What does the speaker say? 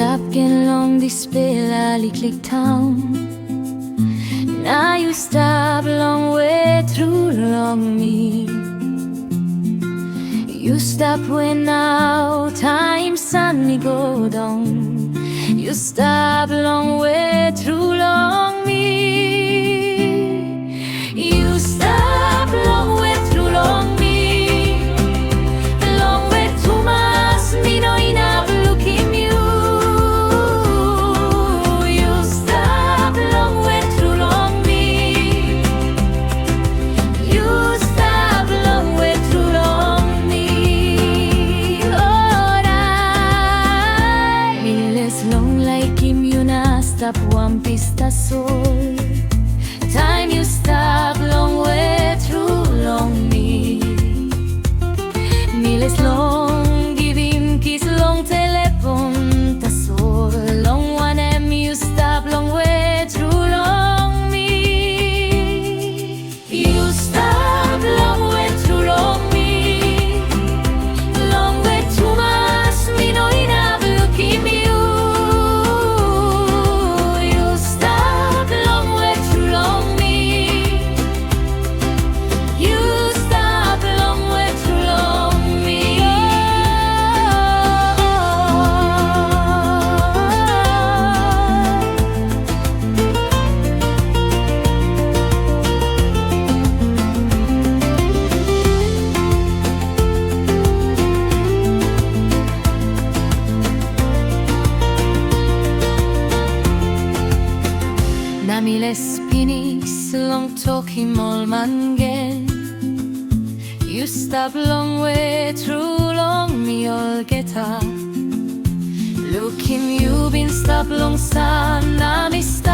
stop getting long this click town. Now you stop long way through long me. You stop when now time suddenly go down. You stop long way through long me. You stop long way through long me. Long way too much me no enough look in you. You stop long way through long me. You stop long way through long me. Lord, I less long like him you na stop one pista soul. Time you stop long way through long me. Miles long give him kiss long telephone ta soul. Long one you stop long way through long me. You stop long way through long me. Long way too much me no enough look in you. You stop long way through long me. You stop long way through long me. Namiles pinis long talking all man get. You stop long way through long me all get up. Look him you been stop long sun. Nami stop